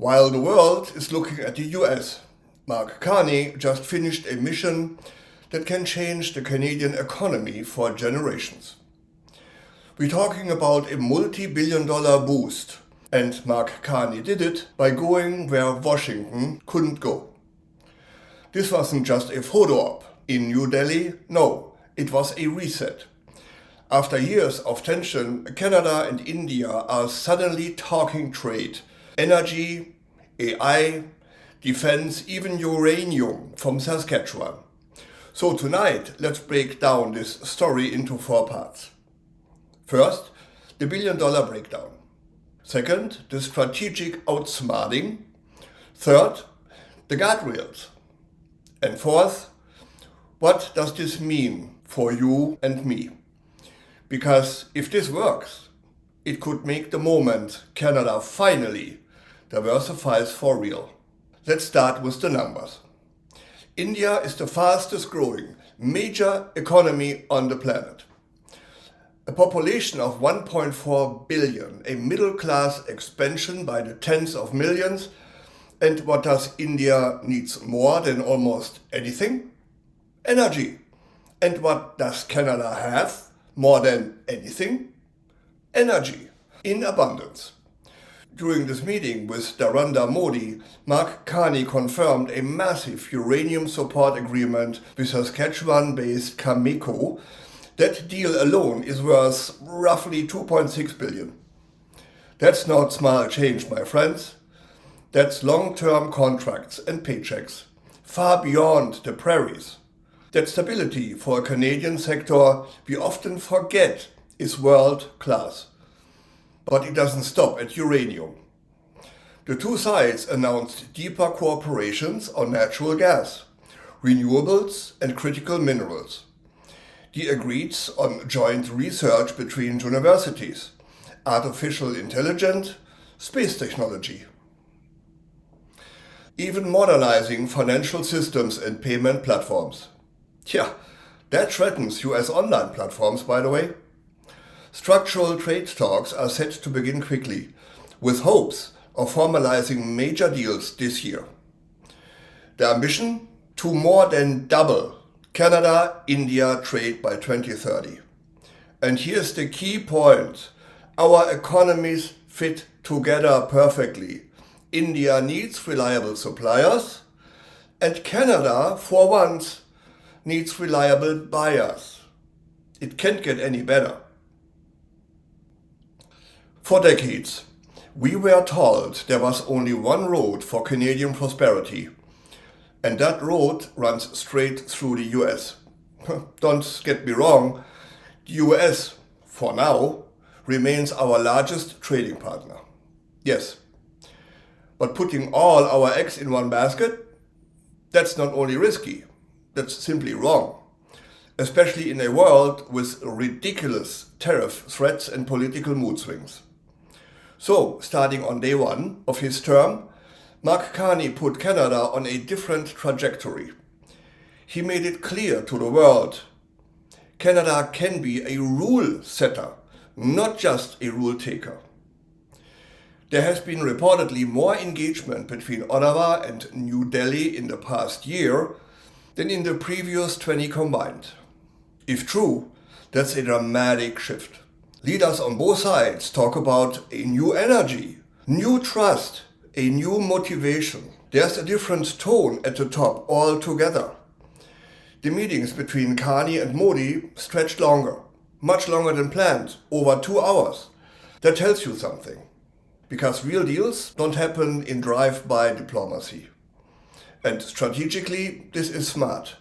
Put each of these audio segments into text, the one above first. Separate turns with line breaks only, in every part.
While the world is looking at the US, Mark Carney just finished a mission that can change the Canadian economy for generations. We're talking about a multi-billion-dollar boost, and Mark Carney did it by going where Washington couldn't go. This wasn't just a photo op in New Delhi, no, it was a reset. After years of tension, Canada and India are suddenly talking trade, energy, AI, defense, even uranium from Saskatchewan. So tonight, let's break down this story into 4 parts. First, the billion-dollar breakdown. Second, the strategic outsmarting. Third, the guardrails. And fourth, what does this mean for you and me? Because if this works, it could make the moment Canada finally diversifies for real. Let's start with the numbers. India is the fastest growing major economy on the planet. A population of 1.4 billion, a middle-class expansion by the tens of millions. And what does India needs more than almost anything? Energy. And what does Canada have more than anything? Energy in abundance. During this meeting with Narendra Modi, Mark Carney confirmed a massive uranium support agreement with Saskatchewan-based Cameco. That deal alone is worth roughly 2.6 billion. That's not small change, my friends. That's long-term contracts and paychecks, far beyond the Prairies. That stability for a Canadian sector we often forget is world-class. But it doesn't stop at uranium. The two sides announced deeper cooperations on natural gas, renewables and critical minerals. They agreed on joint research between universities, artificial intelligence, space technology. Even modernizing financial systems and payment platforms. Yeah, that threatens US online platforms, by the way. Structural trade talks are set to begin quickly, with hopes of formalizing major deals this year. The ambition? To more than double Canada-India trade by 2030. And here's the key point. Our economies fit together perfectly. India needs reliable suppliers, and Canada, for once, needs reliable buyers. It can't get any better. For decades, we were told there was only one road for Canadian prosperity, and that road runs straight through the US. Don't get me wrong, the US, for now, remains our largest trading partner. Yes, but putting all our eggs in one basket, that's not only risky, that's simply wrong. Especially in a world with ridiculous tariff threats and political mood swings. So, starting on day one of his term, Mark Carney put Canada on a different trajectory. He made it clear to the world, Canada can be a rule setter, not just a rule taker. There has been reportedly more engagement between Ottawa and New Delhi in the past year than in the previous 20 combined. If true, that's a dramatic shift. Leaders on both sides talk about a new energy, new trust, a new motivation. There's a different tone at the top altogether. The meetings between Carney and Modi stretched longer, much longer than planned, over 2 hours. That tells you something. Because real deals don't happen in drive-by diplomacy. And strategically, this is smart.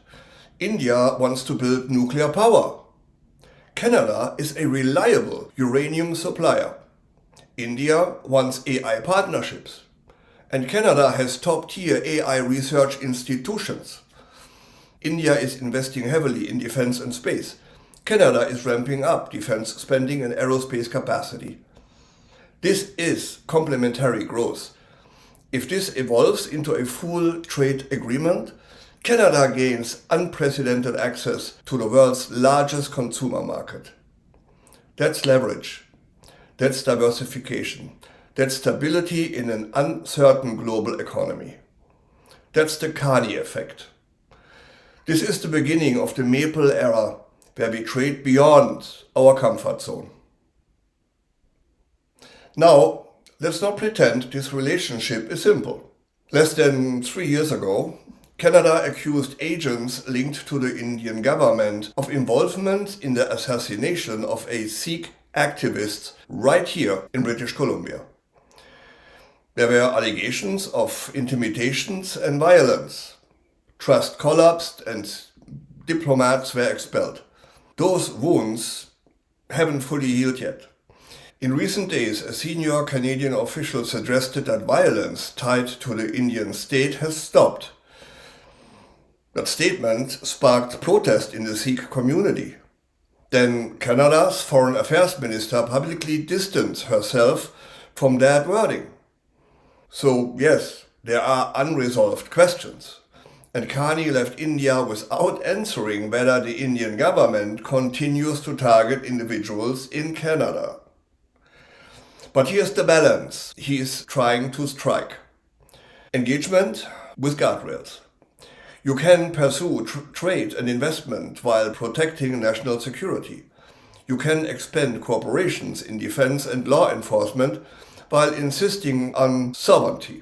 India wants to build nuclear power. Canada is a reliable uranium supplier. India wants AI partnerships. And Canada has top-tier AI research institutions. India is investing heavily in defense and space. Canada is ramping up defense spending and aerospace capacity. This is complementary growth. If this evolves into a full trade agreement, Canada gains unprecedented access to the world's largest consumer market. That's leverage. That's diversification. That's stability in an uncertain global economy. That's the Carney effect. This is the beginning of the Maple era, where we trade beyond our comfort zone. Now, let's not pretend this relationship is simple. Less than 3 years ago, Canada accused agents linked to the Indian government of involvement in the assassination of a Sikh activist right here in British Columbia. There were allegations of intimidations and violence. Trust collapsed and diplomats were expelled. Those wounds haven't fully healed yet. In recent days, a senior Canadian official suggested that violence tied to the Indian state has stopped. That statement sparked protest in the Sikh community. Then Canada's Foreign Affairs Minister publicly distanced herself from that wording. So yes, there are unresolved questions. And Carney left India without answering whether the Indian government continues to target individuals in Canada. But here's the balance he is trying to strike. Engagement with guardrails. You can pursue trade and investment while protecting national security. You can expand cooperations in defense and law enforcement while insisting on sovereignty.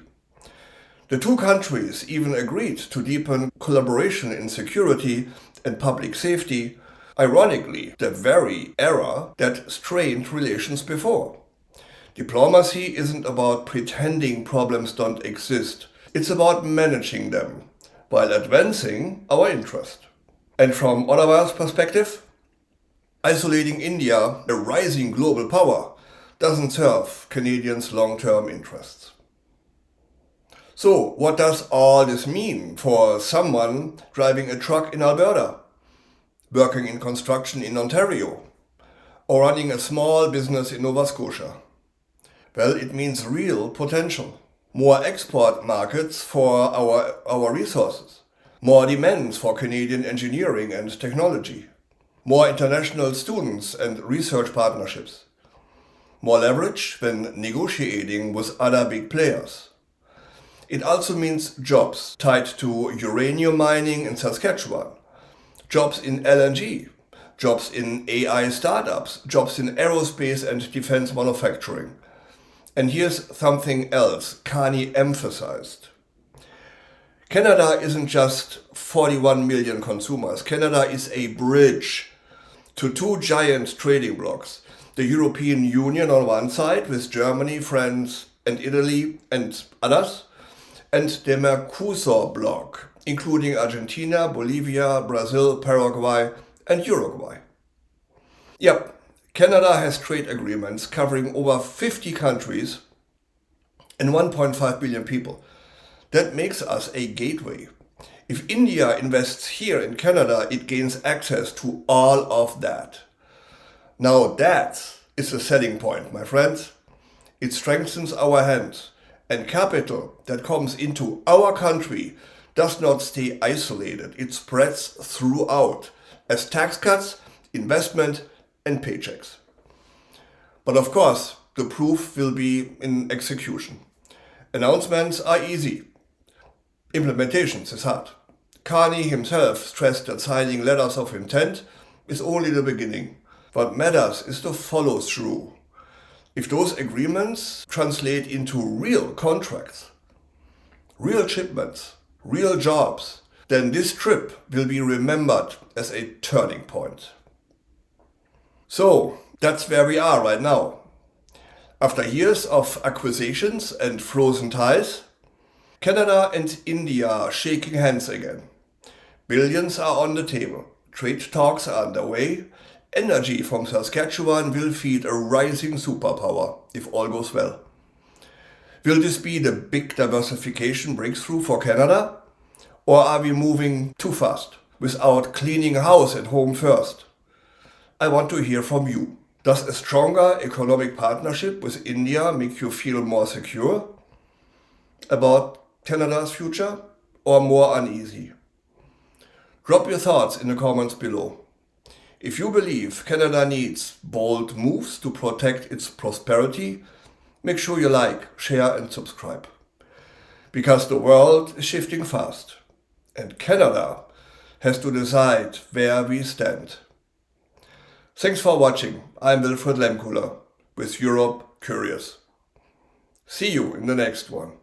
The two countries even agreed to deepen collaboration in security and public safety, ironically, the very era that strained relations before. Diplomacy isn't about pretending problems don't exist. It's about managing them while advancing our interest. And from Ottawa's perspective, isolating India, a rising global power, doesn't serve Canadians' long-term interests. So, what does all this mean for someone driving a truck in Alberta, working in construction in Ontario, or running a small business in Nova Scotia? Well, it means real potential. More export markets for our resources. More demands for Canadian engineering and technology. More international students and research partnerships. More leverage when negotiating with other big players. It also means jobs tied to uranium mining in Saskatchewan, jobs in LNG, jobs in AI startups, jobs in aerospace and defense manufacturing. And here's something else Carney emphasized. Canada isn't just 41 million consumers. Canada is a bridge to two giant trading blocs. The European Union on one side with Germany, France and Italy and others, and the Mercosur bloc, including Argentina, Bolivia, Brazil, Paraguay and Uruguay. Yep. Canada has trade agreements covering over 50 countries and 1.5 billion people. That makes us a gateway. If India invests here in Canada, it gains access to all of that. Now that is a selling point, my friends. It strengthens our hands, and capital that comes into our country does not stay isolated. It spreads throughout as tax cuts, investment, and paychecks. But of course, the proof will be in execution. Announcements are easy. Implementations is hard. Carney himself stressed that signing letters of intent is only the beginning. What matters is the follow-through. If those agreements translate into real contracts, real shipments, real jobs, then this trip will be remembered as a turning point. So, that's where we are right now. After years of acquisitions and frozen ties, Canada and India are shaking hands again. Billions are on the table. Trade talks are underway. Energy from Saskatchewan will feed a rising superpower if all goes well. Will this be the big diversification breakthrough for Canada? Or are we moving too fast without cleaning house at home first? I want to hear from you. Does a stronger economic partnership with India make you feel more secure about Canada's future or more uneasy? Drop your thoughts in the comments below. If you believe Canada needs bold moves to protect its prosperity make sure you like, share and subscribe. Because the world is shifting fast and Canada has to decide where we stand. Thanks for watching. I'm Wilfried Lemkuler with Europe Curious. See you in the next one.